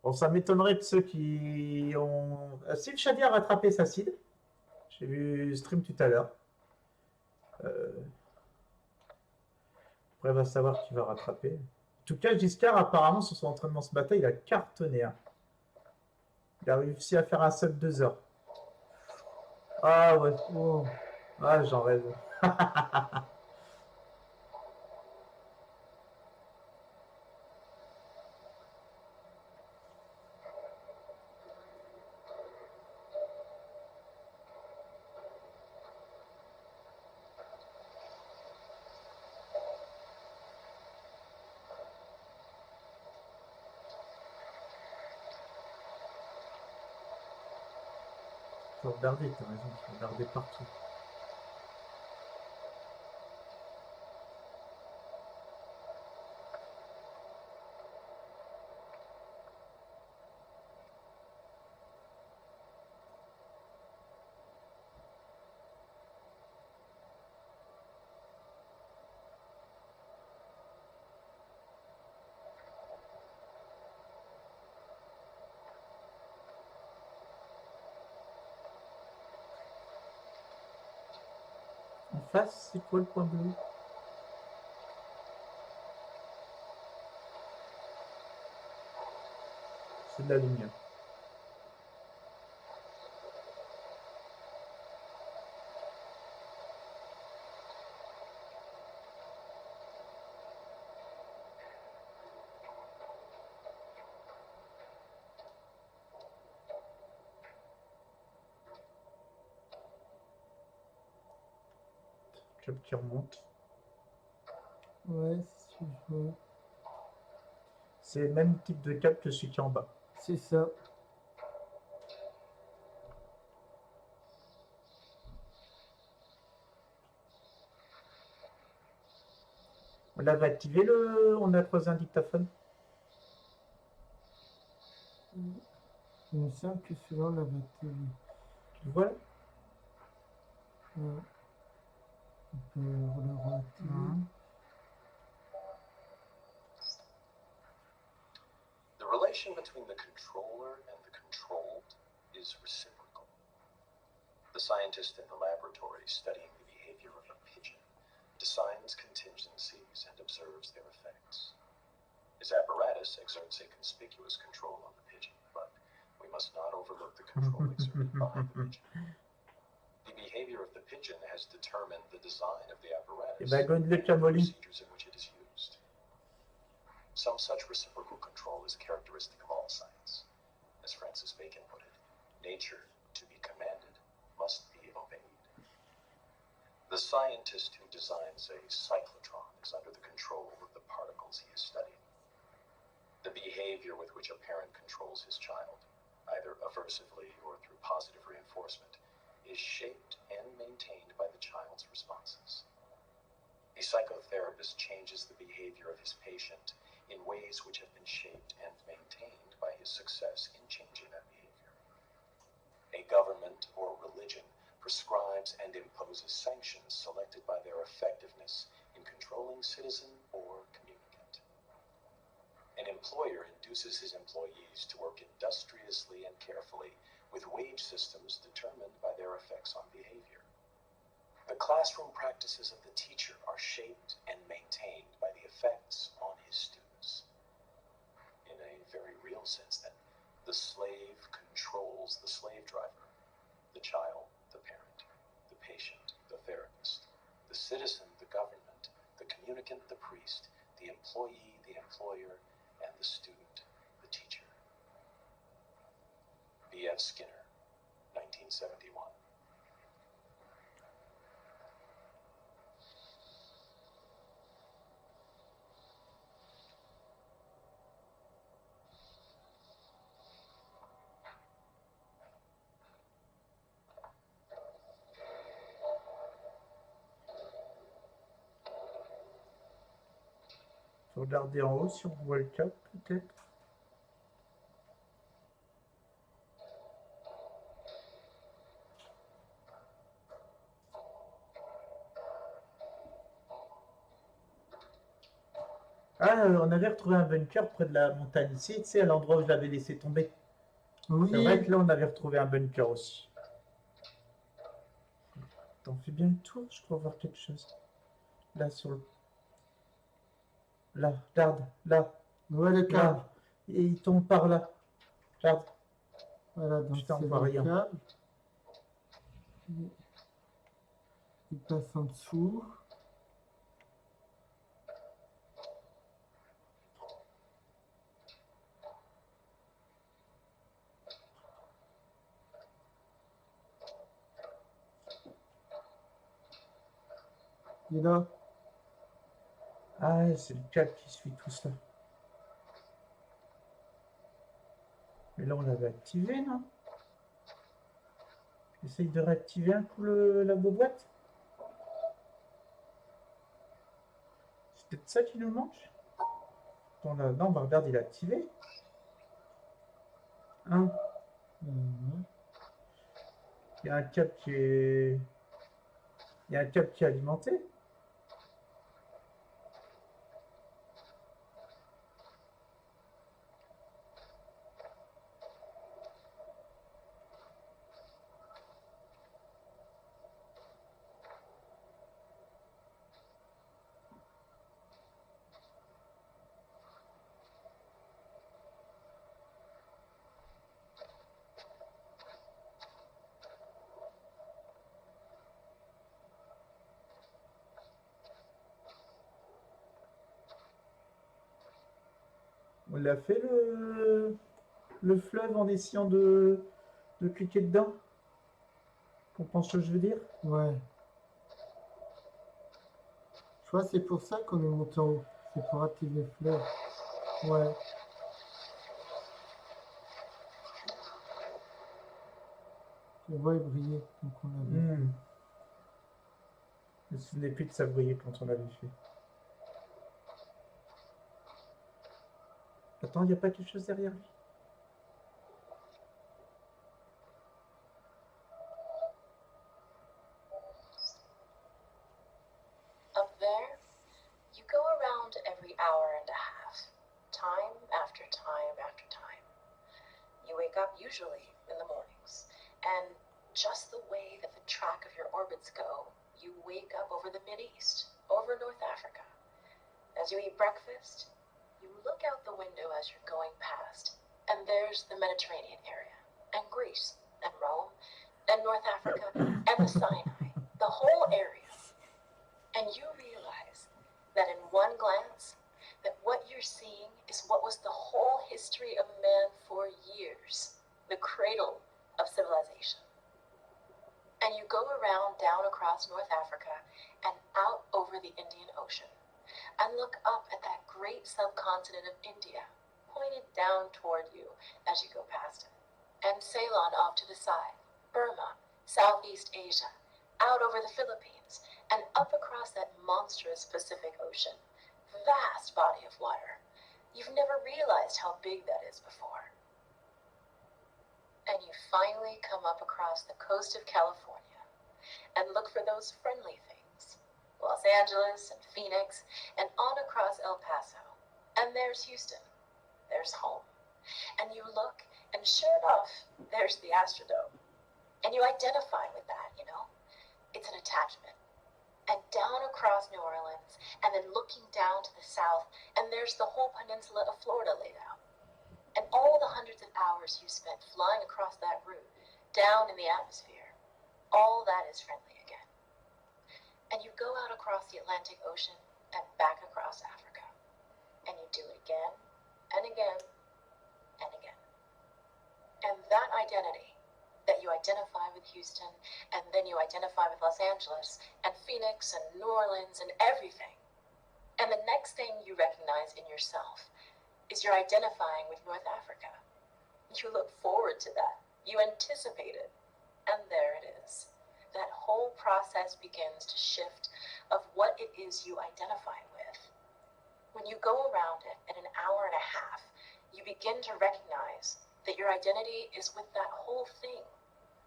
Bon, ça m'étonnerait de ceux qui ont... Steve Shadi a rattrapé sa seed. J'ai vu le stream tout à l'heure. Après, va savoir qui va rattraper. En tout cas, Giscard, apparemment, sur son entraînement ce matin, il a cartonné. Hein. Il a réussi à faire un sub 2 heures. Ah ouais. Oh. Ah, j'en rêve. Faut regarder, t'as raison, faut regarder partout. En face, c'est quoi le point bleu? C'est de la lumière. Club qui remonte. Ouais, c'est ce que je vois. C'est le même type de câble que celui qui est en bas. C'est ça. On l'avait activé le... On a croisé un dictaphone. Il me semble que celui-là, on l'avait activé. Tu le vois là? Ouais. On peut le réactiver. The relation between the controller and the controlled is reciprocal. The scientist in the laboratory studying the behavior of a pigeon designs contingencies and observes their effects. His apparatus exerts a conspicuous control on the pigeon, but we must not overlook the control exerted behind the pigeon. The behavior of the pigeon has determined the design of the apparatus and the procedures in which it is used. Some such reciprocal control is characteristic of all science. As Francis Bacon put it, nature, to be commanded, must be obeyed. The scientist who designs a cyclotron is under the control of the particles he is studying. The behavior with which a parent controls his child, either aversively or through positive reinforcement, is shaped and maintained by the child's responses. A psychotherapist changes the behavior of his patient in ways which have been shaped and maintained by his success in changing that behavior. A government or religion prescribes and imposes sanctions selected by their effectiveness in controlling citizen or communicant. An employer induces his employees to work industriously and carefully with wage systems determined by their effects on behavior. The classroom practices of the teacher are shaped and maintained by the effects on his students. In a very real sense, then, the slave controls the slave driver, the child, the parent, the patient, the therapist, the citizen, the government, the communicant, the priest, the employee, the employer, and the student, the teacher. B.F. Skinner, 1971. Faut regarder en haut si on voit le cap, peut-être. Ah, on avait retrouvé un bunker près de la montagne ici, tu sais, à l'endroit où je l'avais laissé tomber. C'est vrai Oui, que là, on avait retrouvé un bunker aussi. T'en fais bien le tour, je crois voir quelque chose. Là, sur le... Là, regarde, là, ouais, le câble. là. Et il tombe par là. Regarde, Voilà, donc putain, on c'est voit le rien. câble. Il passe en dessous. Il est là. Ah, ouais, c'est le câble qui suit tout ça. Mais là, on l'avait activé, non? Essaye de réactiver un coup la boîte. C'est peut-être ça qui nous manque. Attends, là, non, bah regarde, il est activé. Hein? Mhm. Il y a un câble qui est... Il y a un câble qui est alimenté. On l'a fait le fleuve en essayant de cliquer dedans. Comprends ce que je veux dire? Ouais. Je crois que c'est pour ça qu'on est monté en haut. C'est pour activer le fleuve. Ouais. Je le vois il brillait. Donc on l'avait fait. Je me souvenais plus de ça briller quand on l'avait fait. Attends, il n'y a pas quelque chose derrière lui? Up there, you go around every hour and a half, time after time after time. You wake up usually in the mornings, and just the way that the track of your orbits go, you wake up over the Mideast, over North Africa. As you eat breakfast, you look out the window as you're going past, and there's the Mediterranean area, and Greece, and Rome, and North Africa, and the Sinai, the whole area. And you realize that in one glance, that what you're seeing is what was the whole history of man for years, the cradle of civilization. And you go around down across North Africa and out over the Indian Ocean and look up at that great subcontinent of India pointed down toward you as you go past it. And Ceylon off to the side, Burma, Southeast Asia, out over the Philippines, and up across that monstrous Pacific Ocean. Vast body of water. You've never realized how big that is before. And you finally come up across the coast of California and look for those friendly things. Los Angeles and Phoenix and on across El Paso. And there's Houston. There's home. And you look, and sure enough, there's the Astrodome. And you identify with that, you know? It's an attachment. And down across New Orleans, and then looking down to the south, and there's the whole peninsula of Florida laid out. And all the hundreds of hours you spent flying across that route, down in the atmosphere, all that is friendly again. And you go out across the Atlantic Ocean and back across Africa. And you do it again, and again, and again. And that identity, that you identify with Houston, and then you identify with Los Angeles, and Phoenix, and New Orleans, and everything. And the next thing you recognize in yourself is you're identifying with North Africa. You look forward to that. You anticipate it. And there it is. That whole process begins to shift of what it is you identify with. When you go around it in an hour and a half, you begin to recognize that your identity is with that whole thing.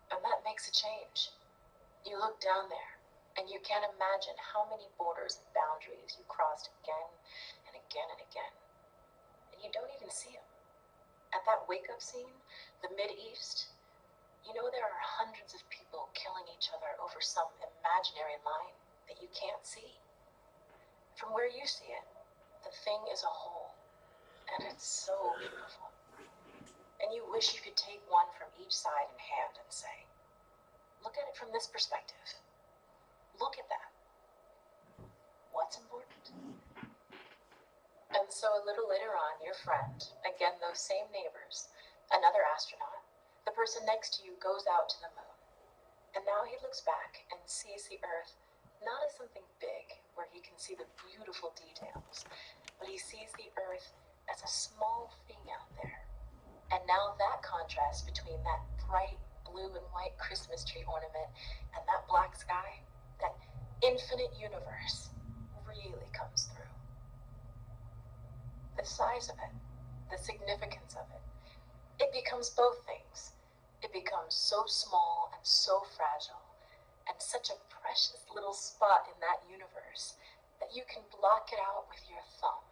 And that makes a change. You look down there, and you can't imagine how many borders and boundaries you crossed again and again and again, and you don't even see them. At that wake-up scene, the Mid-East, you know there are hundreds of people killing each other over some imaginary line that you can't see. From where you see it, the thing is a whole, and it's so beautiful. And you wish you could take one from each side in hand and say, look at it from this perspective. Look at that. What's important? And so a little later on, your friend, again those same neighbors, another astronaut, the person next to you goes out to the moon. And now he looks back and sees the Earth not as something big where he can see the beautiful details, but he sees the Earth as a small thing out there. And now that contrast between that bright blue and white Christmas tree ornament and that black sky, that infinite universe, really comes through. The size of it, the significance of it, it becomes both things. It becomes so small and so fragile, and such a precious little spot in that universe that you can block it out with your thumb.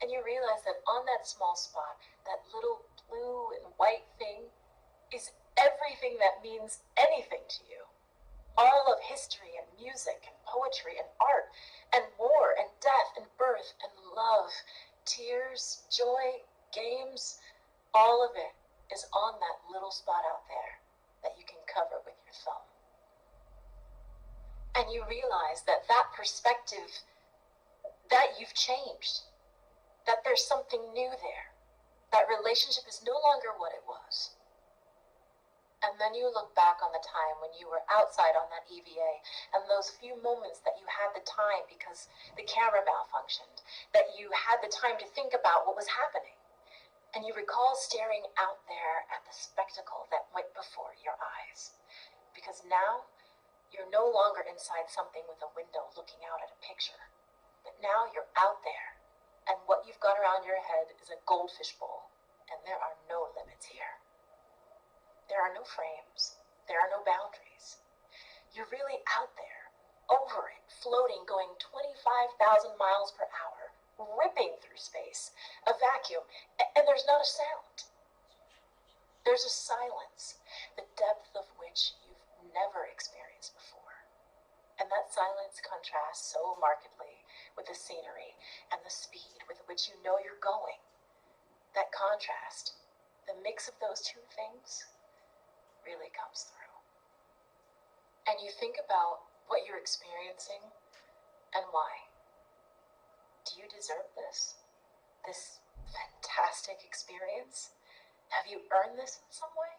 And you realize that on that small spot, that little blue and white thing is everything that means anything to you. All of history and music and poetry and art and war and death and birth and love, tears, joy, games, all of it is on that little spot out there that you can cover with your thumb. And you realize that that perspective, that you've changed, that there's something new there. That relationship is no longer what it was. And then you look back on the time when you were outside on that EVA and those few moments that you had the time because the camera malfunctioned, that you had the time to think about what was happening. And you recall staring out there at the spectacle that went before your eyes. Because now you're no longer inside something with a window looking out at a picture. But now you're out there. And what you've got around your head is a goldfish bowl, and there are no limits here. There are no frames. There are no boundaries. You're really out there, over it, floating, going 25,000 miles per hour, ripping through space, a vacuum, and there's not a sound. There's a silence, the depth of which you've never experienced before. And that silence contrasts so markedly with the scenery and the speed with which you know you're going. That contrast, the mix of those two things, really comes through. And you think about what you're experiencing and why. Do you deserve this? This fantastic experience? Have you earned this in some way?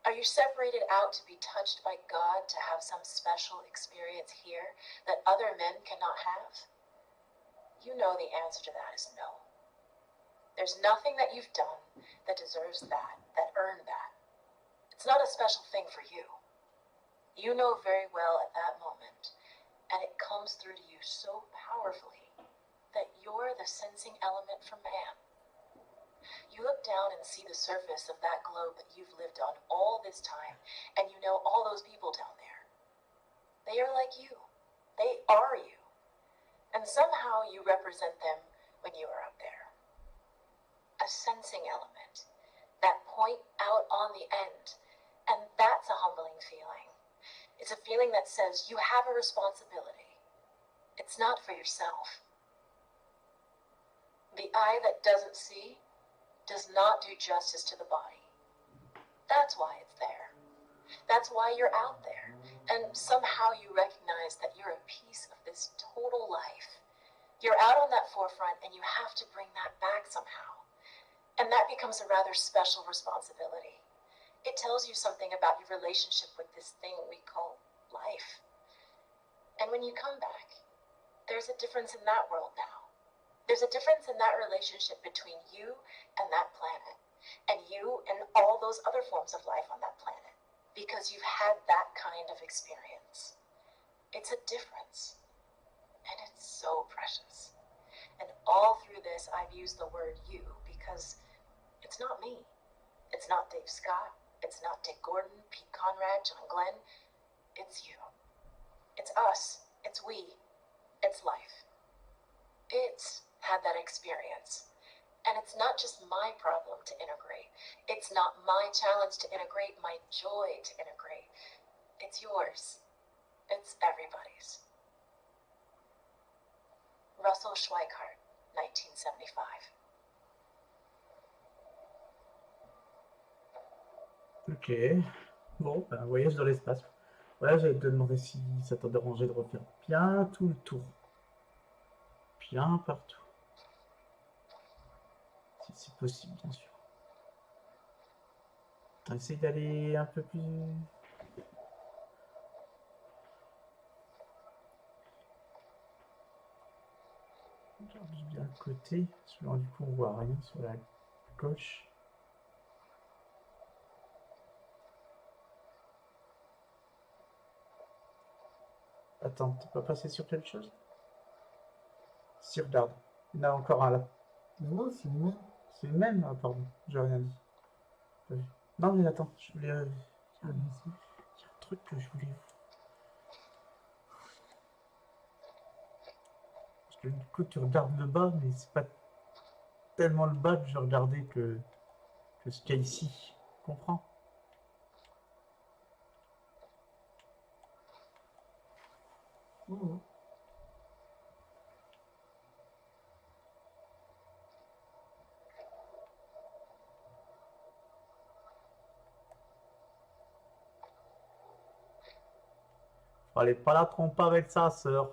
Are you separated out to be touched by God to have some special experience here that other men cannot have? You know the answer to that is no. There's nothing that you've done that deserves that earned that. It's not a special thing for you. You know very well at that moment, and it comes through to you so powerfully that you're the sensing element for man. You look down and see the surface of that globe that you've lived on all this time, and you know all those people down there. They are like you. They are you. And somehow you represent them when you are up there. A sensing element, that point out on the end, and that's a humbling feeling. It's a feeling that says you have a responsibility. It's not for yourself. The eye that doesn't see does not do justice to the body. That's why it's there. That's why you're out there. And somehow you recognize that you're a piece of this total life. You're out on that forefront and you have to bring that back somehow. And that becomes a rather special responsibility. It tells you something about your relationship with this thing we call life. And when you come back, there's a difference in that world now. There's a difference in that relationship between you and that planet, and you and all those other forms of life on that planet, because you've had that kind of experience. It's a difference, and it's so precious. And all through this, I've used the word you, because it's not me. It's not Dave Scott. It's not Dick Gordon, Pete Conrad, John Glenn. It's you. It's us. It's we. It's life. It's had that experience. And it's not just my problem to integrate. It's not my challenge to integrate, my joy to integrate. It's yours. It's everybody's. Russell Schweikart, 1975. Ok. Bon, ben, voyage dans l'espace. Voilà, j'allais te demander si ça t'a dérangé de refaire bien tout le tour. Bien partout. Si c'est possible, bien sûr. T'as essayé d'aller un peu plus... Regarde bien le côté. Celui-là, du coup, on voit rien sur la gauche. Attends, t'es pas passé sur quelque chose? Si, regarde. Il y en a encore un là. Mais non, c'est le même. C'est le même? Ah, pardon, j'ai rien dit. Pas vu. Non, mais attends, je voulais... Il y a un truc que je voulais... Parce que du coup, tu regardes le bas, mais c'est pas tellement le bas que je regardais que ce qu'il y a ici. Tu comprends? Mhm. Fallait pas la tromper avec sa sœur.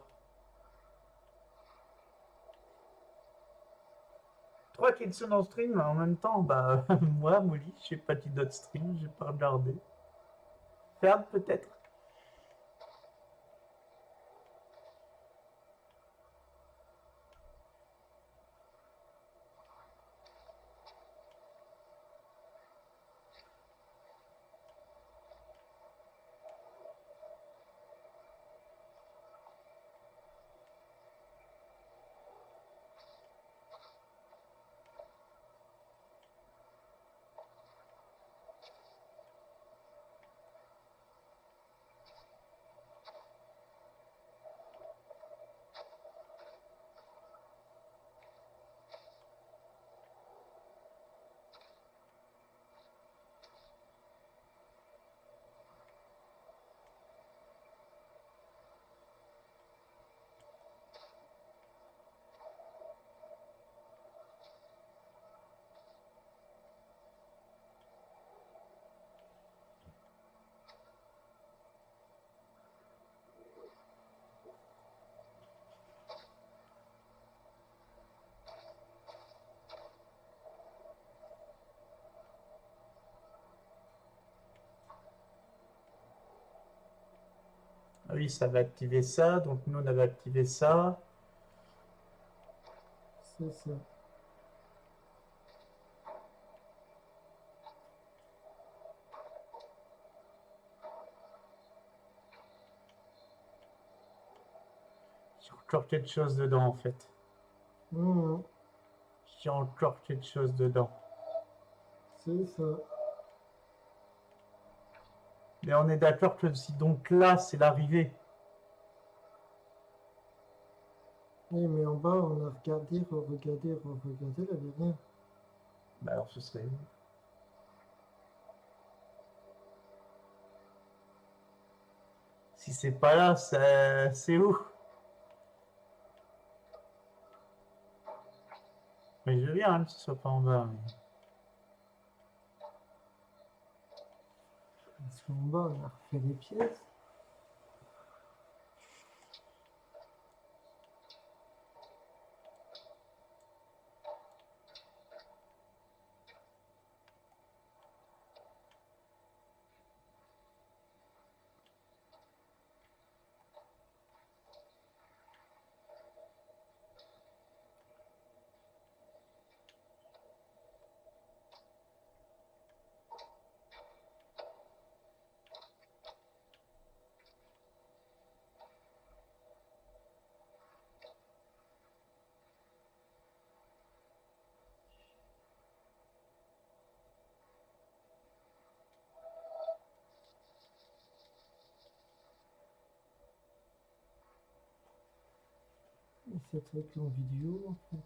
Trois qui sont en stream en même temps, bah moi, Molly, je sais pas qui d'autres stream, j'ai pas regardé. Ferme peut-être. Ah oui, ça va activer ça, donc nous on avait activé ça. C'est ça. Il y a encore quelque chose dedans en fait. Mhm. Il y a encore quelque chose dedans. C'est ça. Mais on est d'accord que si donc là c'est l'arrivée. Oui, mais en bas, on a regardé, re-regardé, re-regardé, il n'y avait rien. Bah alors ce serait où? Si c'est pas là, c'est où? Mais je veux bien que ce soit pas en bas. Mais... Parce qu'en bas, on a refait les pièces. Et c'est truc en vidéo, en fait.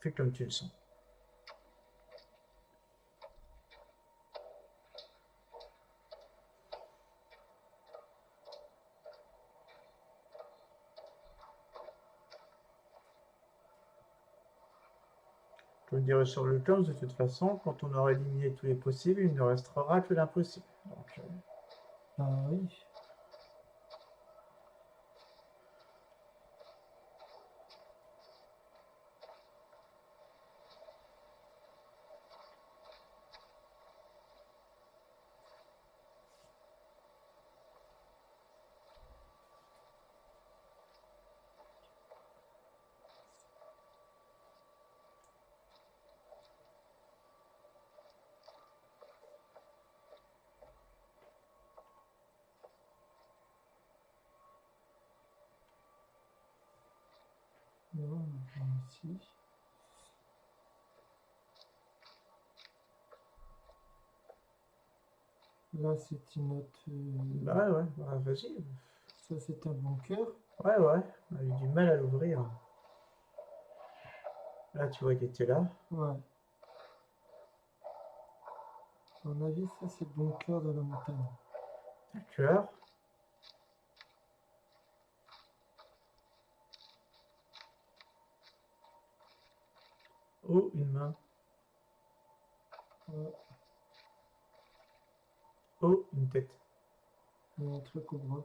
Fais comme tu le sens. Je vous dirai sur le 15, de toute façon, quand on aura éliminé tous les possibles, il ne restera que l'impossible. Donc, Ah oui. Non, ici. Là, c'est une autre. ouais, bah, vas-y. Ça, c'est un bunker. Ouais, on a eu du mal à l'ouvrir. Là, tu vois qu'il était là. Ouais. À mon avis, ça, c'est le bunker de la montagne. D'accord. Oh, une main. Ouais. Oh, une tête. Il y a un truc au bras.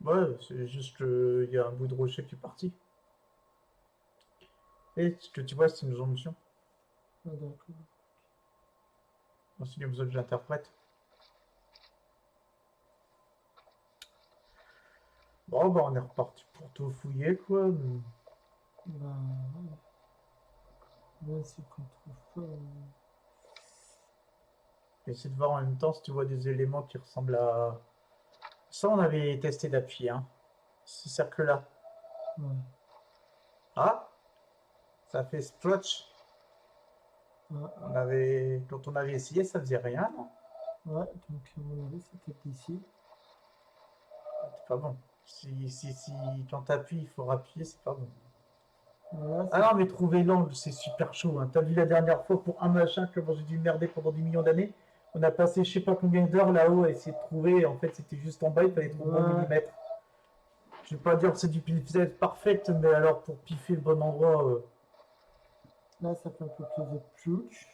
Ouais, c'est juste qu'il y a un bout de rocher qui est parti. Et ce que tu vois, c'est une jonction. Ah, d'accord. Ensuite, il y a besoin que je l'interprète. Bon, bah, on est reparti pour tout fouiller, quoi. Bah, ouais. Même si qu'on trouve pas. Essaie de voir en même temps si tu vois des éléments qui ressemblent à... Ça, on avait testé d'appuyer, hein. Ce cercle-là. Ouais. Ah, ça fait splotch. Ah, Quand on avait essayé, ça faisait rien, non? ouais, donc à mon avis, c'était d'ici. C'est pas bon. Quand t'appuies, il faut appuyer, c'est pas bon. Là, Ah non, mais trouver l'angle, c'est super chaud, hein. T'as vu la dernière fois pour un machin que j'ai dû merder pendant des millions d'années? On a passé je sais pas combien d'heures là-haut à essayer de trouver. Et en fait, c'était juste en bas, il fallait trouver un Ouais. millimètre. Je vais pas dire que c'est du pixel parfait, mais alors pour piffer le bon endroit. Là, ça fait un peu plus de plouch.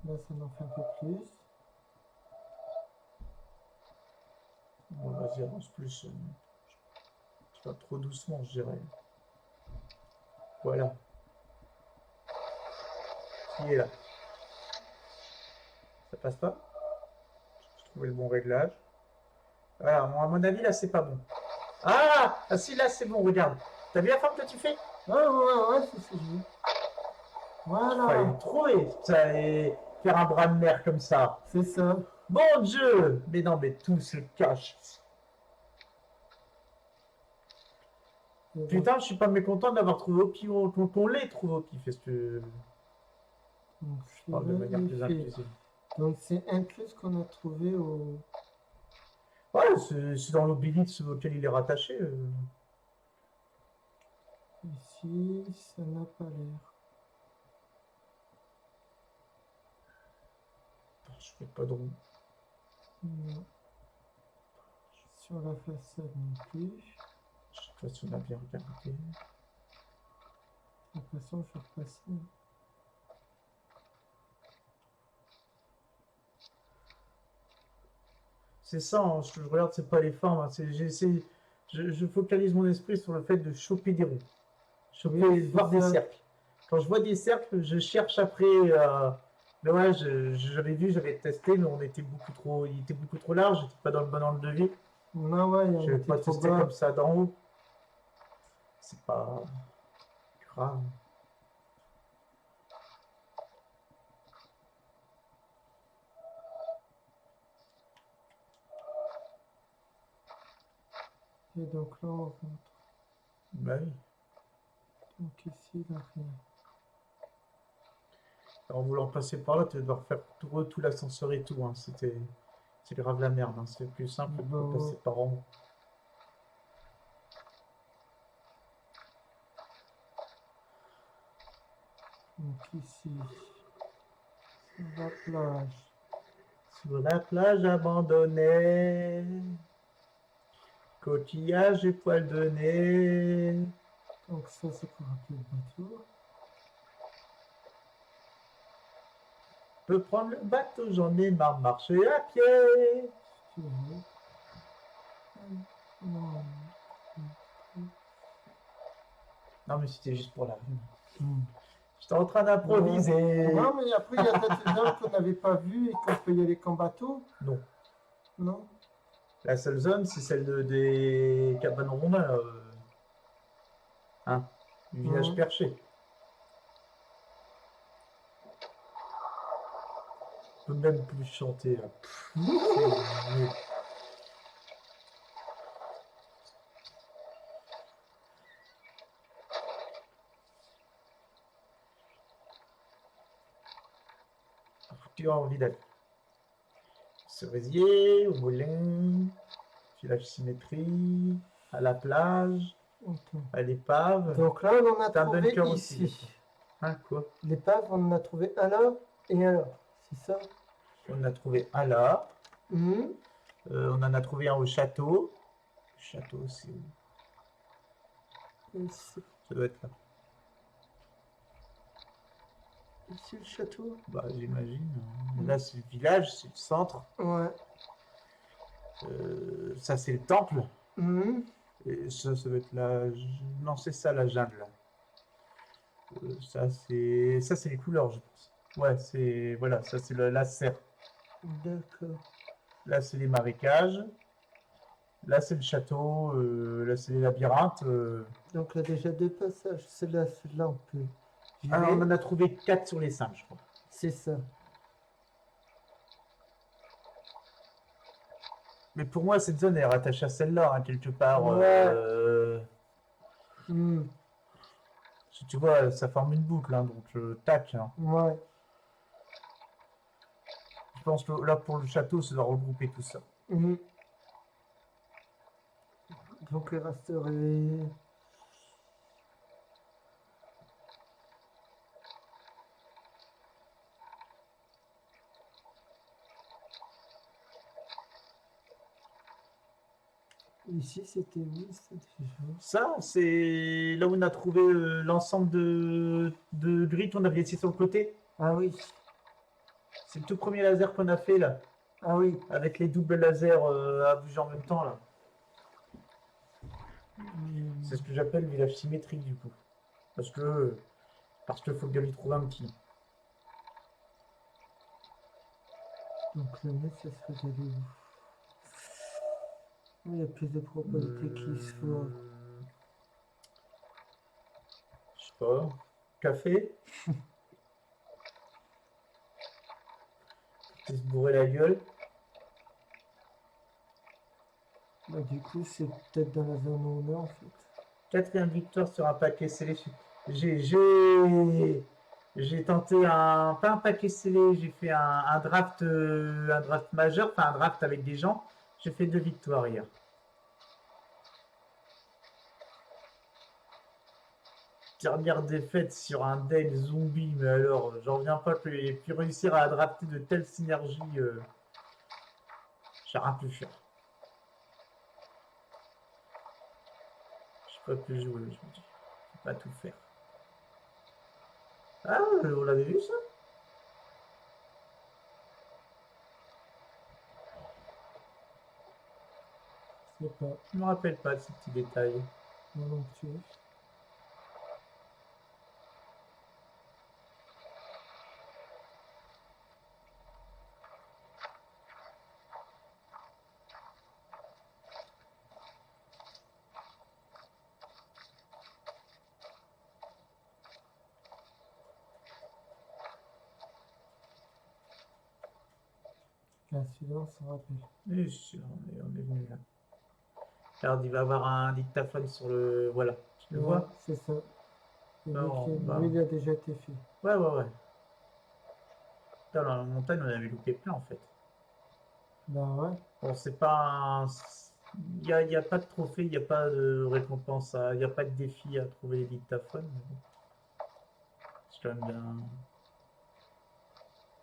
Là, ça en fait un peu plus. Bon, vas-y, avance plus. Pas trop doucement, je dirais. Voilà. Qui est là? Ça passe pas? Je trouvais le bon réglage. Voilà, à mon avis, là, c'est pas bon. Ah si, là, c'est bon, regarde. T'as vu la forme que tu fais? Ouais, c'est ce que je veux. Fallait Voilà, le trouver, ça, et faire un bras de mer comme ça. c'est ça. Bon Dieu! Mais non, mais tout se cache. Et donc, Putain, je suis pas mécontent d'avoir trouvé au pif, qu'on l'ait trouvé au pif. Est-ce que... donc, Je parle de manière plus fait. inclusive. Donc, c'est inclus ce qu'on a trouvé au. Ouais, c'est dans l'obélisque auquel il est rattaché. Ici, ça n'a pas l'air. Je fais pas de roue. Non. Sur la façade non plus. Je sais pas si on a bien regardé. De toute façon, je vais repasser. C'est ça, hein, je regarde, c'est pas les formes. Hein, je focalise mon esprit sur le fait de choper des roues. Choper, Oui, voir c'est des ça. cercles. Quand je vois des cercles, je cherche après. Mais ouais, j'avais vu, j'avais testé, mais il était beaucoup trop large, j'étais pas dans le bon angle de vue. Non, ouais, il Je vais était pas trop tester bas. comme ça d'en haut. C'est pas grave. Et donc là, on rentre. Bah oui. Donc ici, il n'y a rien. En voulant passer par là, tu vas devoir faire tout l'ascenseur et tout. Hein. C'est grave la merde. Hein. C'est plus simple que de Bon, passer par en haut. Donc ici, sur la plage. Sur la plage abandonnée, coquillage et poils de nez. Donc ça, c'est pour appeler le bateau. Peux prendre le bateau, j'en ai marre de marcher à pied. Tu veux. Non. Non, mais c'était juste pour la rime. Hmm. J'étais en train d'improviser. Non, mais après, il y a peut-être des zones qu'on n'avait pas vues et qu'on peut y aller qu'en bateau. Non. Non. La seule zone, c'est celle des cabanes rondes, là. Hein, du village Mhm. perché. Je peux même plus chanter, là. C'est nul. Tu as envie d'aller cerisier, au moulin, village symétrie, à la plage, Attends. à l'épave. Donc là, on en a T'as un trouvé bunker ici. aussi. Hein, quoi? L'épave, on en a trouvé un là et un là. C'est ça? On a trouvé un là. Mhm. On en a trouvé un au château. Le château, c'est où? Ici, Ça doit être là. ici, le château. Bah, j'imagine. Là, c'est le village, c'est le centre. Ouais. Ça, c'est le temple. Mhm. Et ça doit être la... Non, c'est ça, la jungle. Là. Ça, c'est les couleurs, je pense. Ouais, c'est... Voilà, ça, c'est la serre. D'accord. Là, c'est les marécages. Là, c'est le château. Là, c'est les labyrinthes. Donc là, déjà deux passages. Celle-là, on peut Ah, virer. on en a trouvé 4 sur les 5, je crois. C'est ça. Mais pour moi, cette zone est rattachée à celle-là, hein, quelque part. Ouais. Mhm. Si tu vois, ça forme une boucle, hein, donc tac. Hein. Ouais. Je pense que là, pour le château, ça doit regrouper tout ça. Mhm. Donc il resterait... Ici, c'était où? Ça, c'est là où on a trouvé l'ensemble de grilles qu'on avait laissé sur le côté. Ah oui. C'est le tout premier laser qu'on a fait, là. Ah oui. Avec les doubles lasers à bouger en même temps, là. C'est ce que j'appelle le village symétrique, du coup. Parce que faut bien lui trouver un petit. Donc le mieux, ça serait d'aller où? Il y a plus de probabilités qu'il soit... Je sais pas. Café. Se bourrer la gueule. Bah, du coup, c'est peut-être dans la zone où on est, en fait. 4e victoire sur un paquet scellé. J'ai tenté pas un paquet scellé, j'ai fait un draft majeur, enfin un draft avec des gens. J'ai fait 2 victoires hier. Dernière défaite sur un deck zombie, mais alors j'en reviens pas que j'ai pu réussir à drafter de telles synergies. J'ai rien pu faire. Je peux plus jouer, je me dis. Je peux pas tout faire. Ah, on l'avait vu ça? Je sais pas. Je me rappelle pas de ces petits détails. Moi non plus. Là, celui-là, on s'en rappelle. Oui, on est venu là. Regarde, il va avoir un dictaphone sur le... Voilà, tu le vois? C'est ça. Et Non, lui, bah. il a déjà été fait. Ouais. Putain, dans la montagne, on avait loupé plein en fait. Bah ouais. Bon, c'est pas un... Il y a pas de trophée, il n'y a pas de récompense, il n'y a pas de défi à trouver les dictaphones. Mais bon. quand même bien.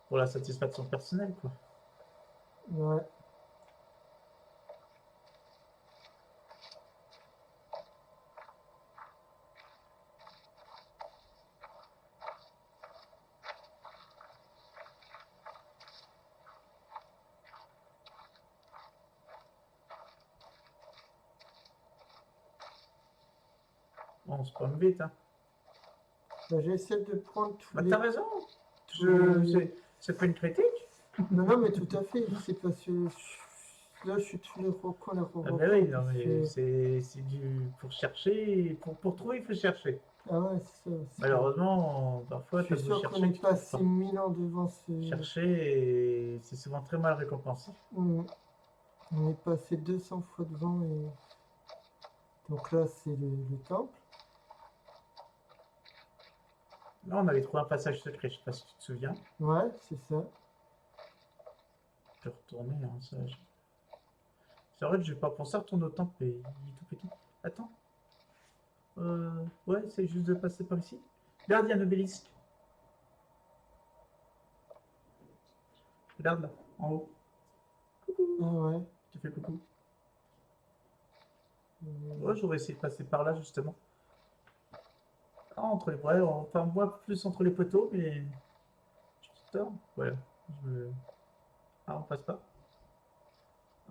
Pour la satisfaction personnelle, quoi. Ouais. Bon, on se prend vite, hein. Bah, j'essaie de prendre tous Bah, les... t'as raison. tous les- C'est pas une critique. Non, non, mais tout à fait. C'est parce que là, je suis tous les recoins, les Ah, mais oui, non, parce mais que- c'est du. Pour chercher. Pour trouver, il faut chercher. Ah ouais, c'est ça. Malheureusement, Je parfois, t'as suis beau sûr qu'on chercher, est tu trouves passé pas. 1000 ans devant ce... Chercher, et c'est souvent très mal récompensé. On est passé 200 fois devant et... Donc là, c'est le temple. Là, on avait trouvé un passage secret, je sais pas si tu te souviens. Ouais, c'est ça. Je vais retourner, hein, ça. C'est vrai que j'ai pas pensé à retourner au temple, mais il est tout petit. Attends. Ouais, c'est juste de passer par ici. Regarde, il y a un obélisque. Regarde là, en haut. Ah ouais. Tu fais coucou. Euh, Ouais, j'aurais essayé de passer par là, justement. Ah, entre les... Ouais, enfin, moi, plus entre les poteaux, mais... Putain, ouais. Ah, on passe pas.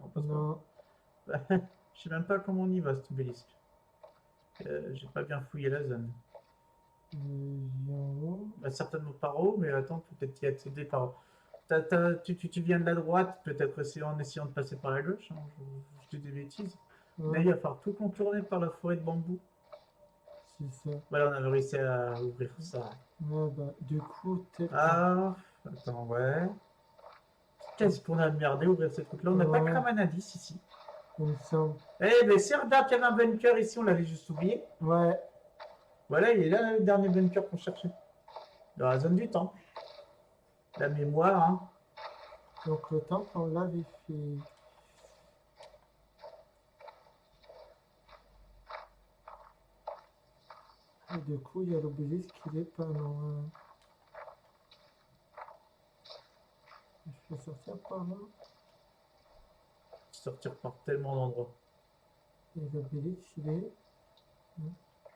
On passe non. pas. Je sais même pas comment on y va, cet obélisque. J'ai pas bien fouillé la zone. Il y a en haut. Bah, certainement par haut, mais attends, peut-être y accéder par... Tu viens de la droite, peut-être en essayant de passer par la gauche, hein, je dis des bêtises. Ouais, Là, il va falloir tout contourner par la forêt de bambou. c'est ça. Voilà, on avait réussi à ouvrir ça. Ouais, bah, du coup, peut-être... Ah, attends, ouais. Qu'est-ce qu'on a merdé ouvrir ces trucs-là? On n'a pas Ouais. cramé un indice ici. Il me semble. Eh, mais si regarde qu'il y avait un bunker ici, on l'avait juste oublié. Ouais. Voilà, il est là, le dernier bunker qu'on cherchait. Dans la zone du temple. La mémoire, hein. Donc le temple, on l'avait fait. Et du coup, il y a l'obélisque qui est pas loin. Je peux sortir par là. Sortir par tellement d'endroits. Et l'obélisque, il est...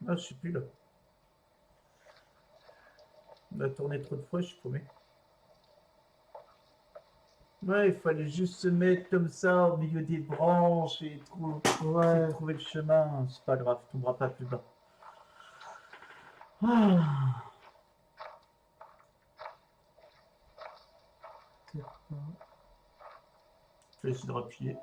Ah, je suis plus là. On a tourné trop de fois, je suis paumé. Ouais, il fallait juste se mettre comme ça au milieu des branches et Ouais. trouver le chemin. C'est pas grave, tu tomberas pas plus bas. Ah. Peut-être pas. Je vais essayer de rappuyer.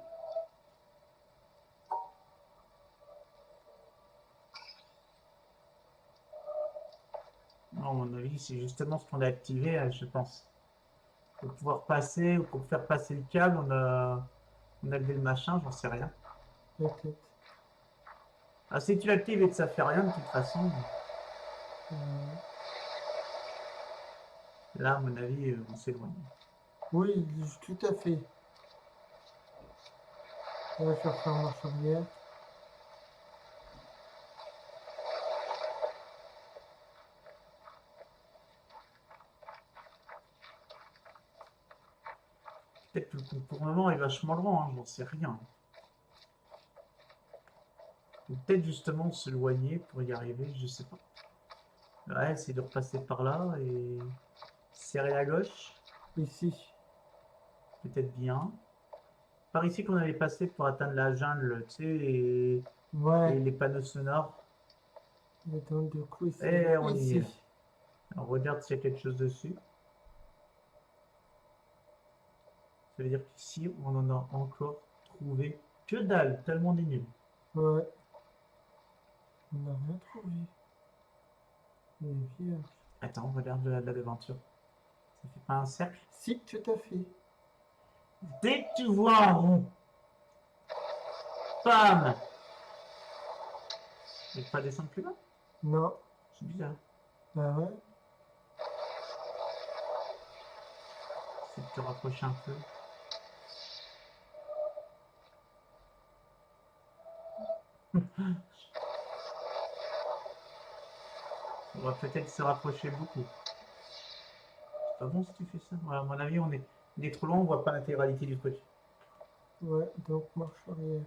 Non, à mon avis, c'est justement ce qu'on a activé, je pense. Pour pouvoir passer ou pour faire passer le câble, on a levé le machin, j'en sais rien. Peut-être. Ah, si tu l'actives et que ça fait rien, de toute façon, Euh, là, à mon avis, on s'éloigne. Oui, tout à fait. Là, je vais faire marche arrière. Peut-être que pour le moment est vachement loin, hein, j'en sais rien. Ou peut-être justement s'éloigner pour y arriver, je sais pas. Ouais, essayer de repasser par là et serrer à gauche, Ici. peut-être bien. Par ici qu'on allait passer pour atteindre la jungle, tu sais, et Ouais. les panneaux sonores. Et donc, du coup, ici. Et on y Ici. est. On regarde s'il y a quelque chose dessus. Ça veut dire qu'ici, on en a encore trouvé que dalle, tellement on est nul. Ouais. On n'a rien trouvé. Il est vierge. Attends, on regarde la devanture. Ça fait pas un cercle? Si, tout à fait. Dès que tu vois un rond, bam! Je vais pas descendre plus bas? Non. C'est bizarre. Bah ouais. C'est de te rapprocher un peu. On va peut-être se rapprocher beaucoup. pas bon si tu fais ça. Ouais, à mon avis, on est trop loin, on voit pas l'intégralité du truc. Ouais, donc marche arrière.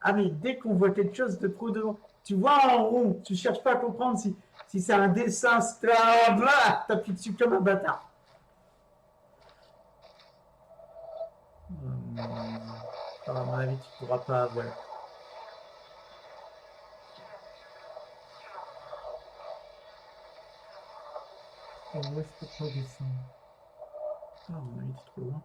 Ah, mais dès qu'on voit quelque chose de trop devant, tu vois en rond, tu cherches pas à comprendre si c'est un dessin, t'appuies dessus comme un bâtard. À mon avis, tu pourras pas, voilà. Et moi, je peux pas descendre. Ah, à mon avis, t'es trop loin.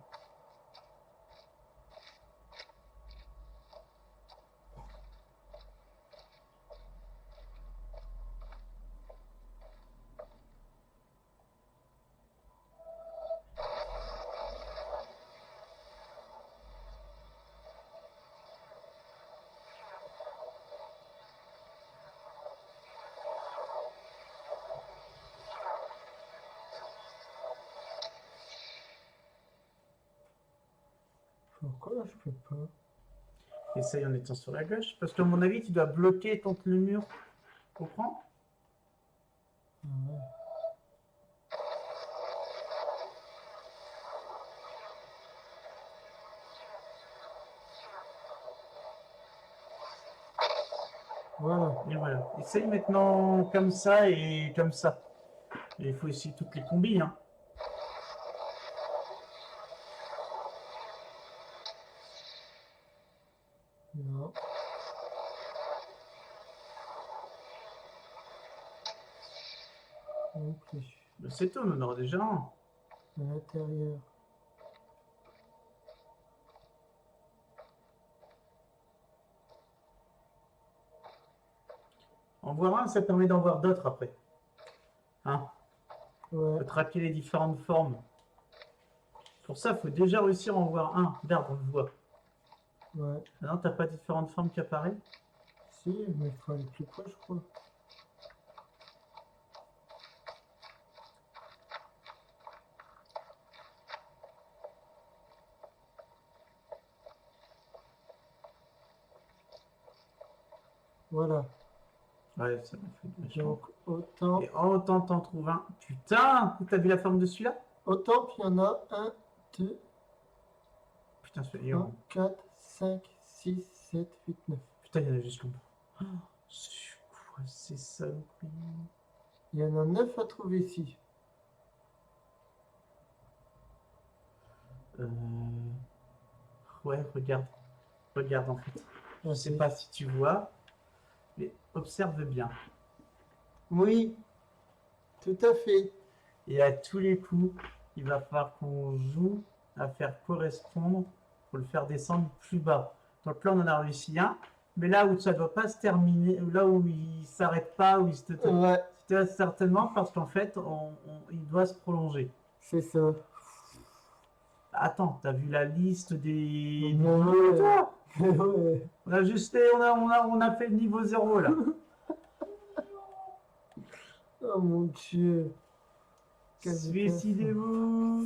Pourquoi là, je peux pas? Essaye en étant sur la gauche, parce qu'à mon avis, tu dois bloquer contre le mur. Comprends? Ah ouais. Voilà. Et voilà. Essaye maintenant comme ça et comme ça. Et il faut essayer toutes les combis, hein. Non. Non plus. Ben, c'est tout, on en aura déjà un. À l'intérieur. En voir un, ça permet d'en voir d'autres après. Hein? Ouais. Faut traquer les différentes formes. Pour ça, il faut déjà réussir à en voir un. Regarde, on le voit. Ouais. Ah non, t'as pas différentes formes qui apparaissent? Si, mais il faut aller plus proche, je crois. Voilà. Ouais, ça m'a fait vachement. Donc, autant. Et autant t'en trouves un. Putain! T'as vu la forme de celui-là? Autant qu'il y en a 1, 2, Putain, celui-là. 3, 4, 5, 6, 7, 8, 9. Putain, il y en a jusqu'au bout. Oh, c'est quoi ces saloperies? Il y en a 9 à trouver ici. Ouais, regarde. Regarde en fait. Je sais Ok. pas si tu vois, mais observe bien. Oui, tout à fait. Et à tous les coups, il va falloir qu'on joue à faire correspondre pour le faire descendre plus bas. Donc là, on en a réussi un, mais là où ça ne doit pas se terminer, là où il s'arrête pas, où il se Ouais, c'est certainement parce qu'en fait, il doit se prolonger. c'est ça. Attends, t'as vu la liste des Ouais. vidéos, toi? Ouais. On a juste, on a fait le niveau 0 là. Oh mon Dieu. Suicidez-vous!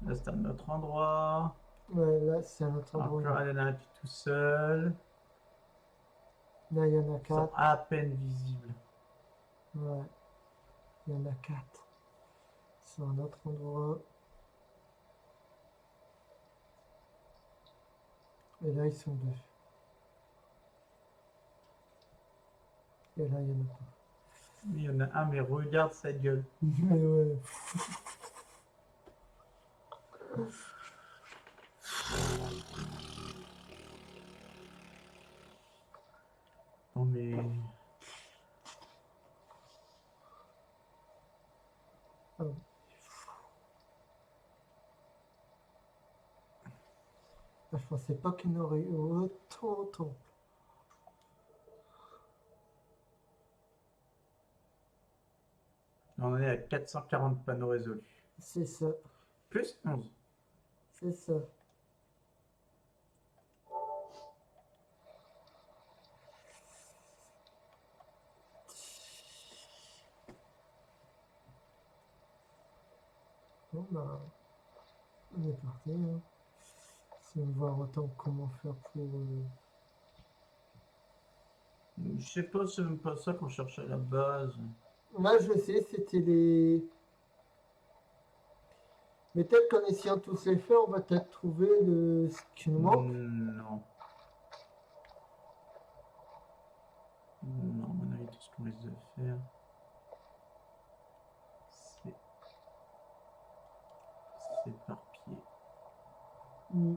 Là, c'est un autre endroit. Ouais, là, c'est un autre Encore, endroit. il y en a un tout seul. Là, il y en a Ils sont 4. à peine visibles. Ouais, il y en a 4. C'est un autre endroit. Et là, ils sont 2. Et là, il y en a pas. Il y en a un, mais regarde sa gueule. Mais ouais. Non, mais. Ah. Je pensais pas qu'il y en aurait eu autant. On est à 440 panneaux résolus. C'est ça. Plus 11. C'est ça. Bon, bah, on est parti. Hein. Si on va voir autant comment faire pour. Je sais pas, c'est même pas ça qu'on cherchait à la base. Moi, je sais, c'était les... Mais peut-être qu'en essayant tous les faits, on va peut-être trouver ce qui nous manque. Non. Non, à mon avis, tout ce qu'on risque de faire, c'est s'éparpiller. Mm.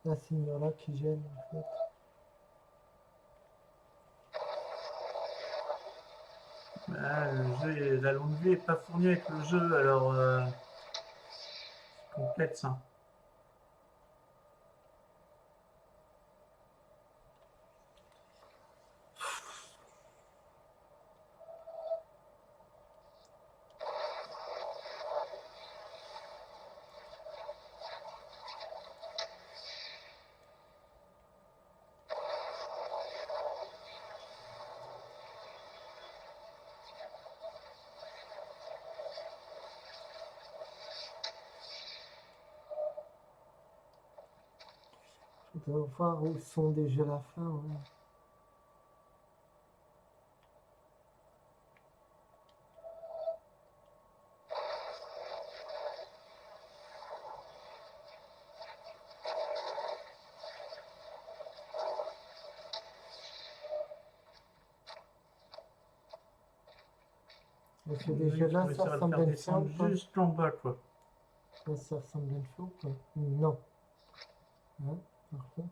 Là, c'est une là qui gêne, en fait. Bah, le jeu, la longue vue est pas fournie avec le jeu, alors c'est complexe, hein. On doit voir où sont déjà la fin. Ouais. Parce que déjà là, ça ressemble à une fin ou pas? Juste en bas, quoi. Là, ça ressemble à une fin ou pas? Non. Hein, par contre.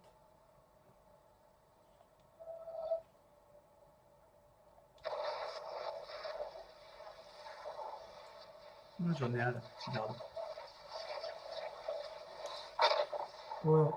Moi, j'en ai un là, regarde. Ouais.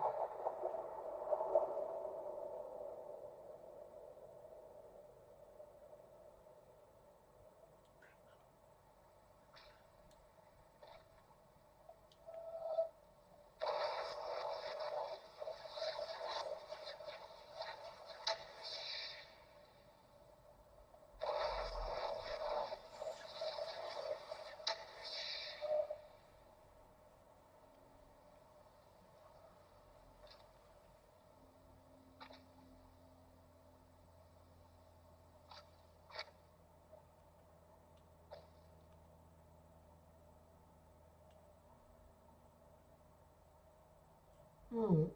Hmm.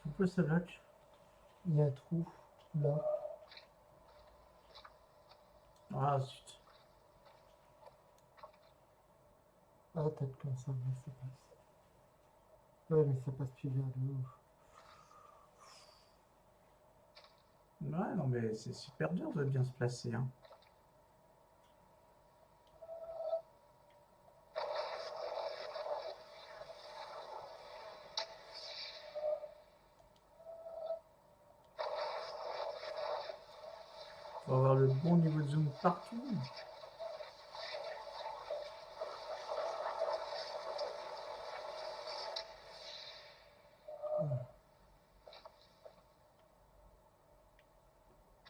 Pourquoi ça bloque? Il y a un trou là. Ah, zut. Ah, peut-être comme ça, mais ça passe. Ouais, mais ça passe plus vers le haut. Ouais, non, mais c'est super dur de bien se placer, hein. Faut avoir le bon niveau de zoom partout.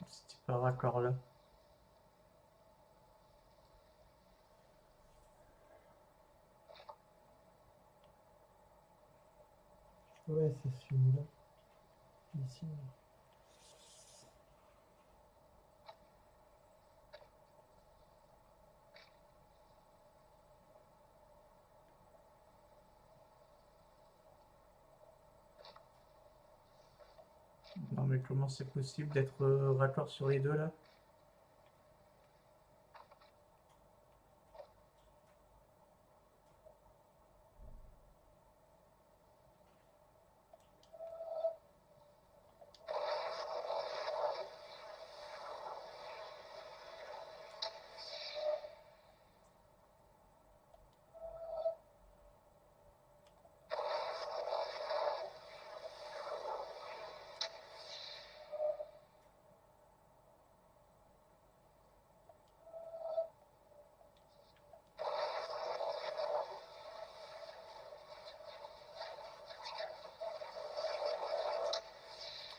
C'était pas raccord là. Ouais, c'est celui-là. Ici. Non mais comment c'est possible d'être raccord sur les deux là?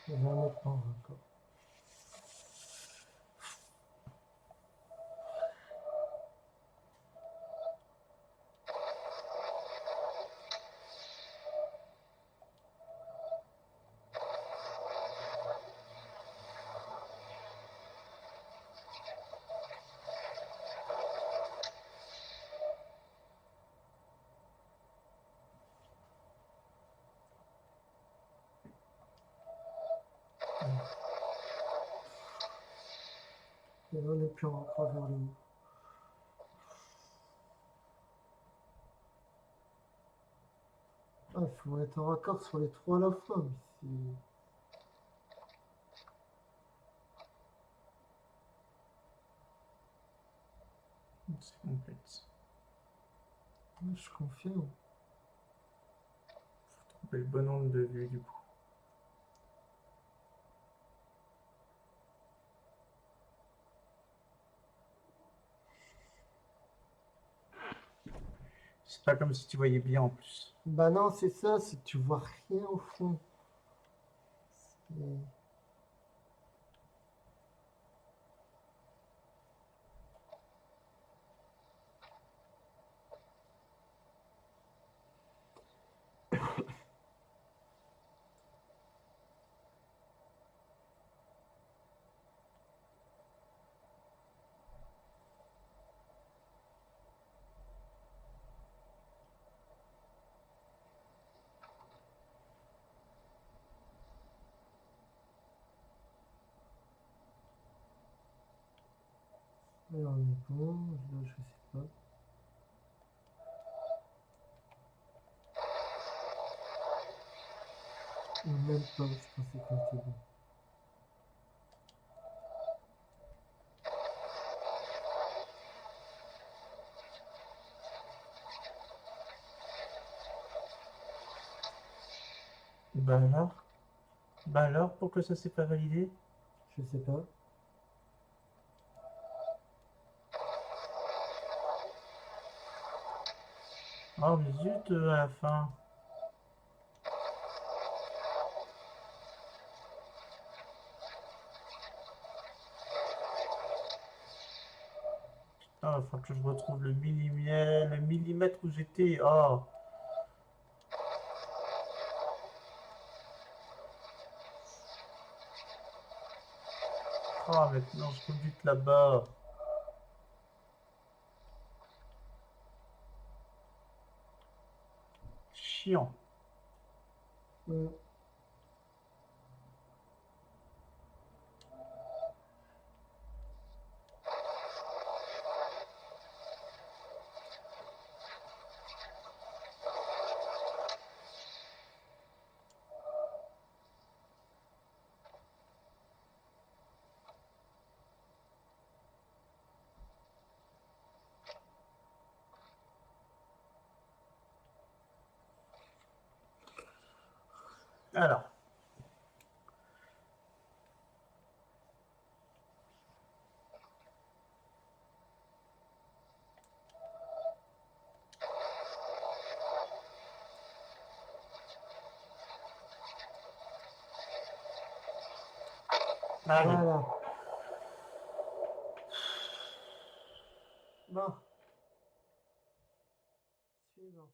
Je vais en mettre un encore. Et là, on n'est plus encore vers le haut. Ah, il faut être en raccord sur les trois à la fois, mais C'est complexe. je confirme. Faut trouver le bon angle de vue du coup. C'est pas comme si tu voyais bien en plus. Bah non, c'est ça, c'est que tu vois rien au fond. C'est- Alors, on est bon, là, je sais pas. Même pas, je pensais qu'on était bon. Bah alors? Bah alors, pourquoi ça s'est pas validé? Je sais pas. Oh mais zut, à la fin. Ah, faut que je retrouve le millimètre où j'étais. Oh. Oh, maintenant je rebute là-bas. Chiant. Mm. Alors. Allez. Voilà. Bon. Suivant.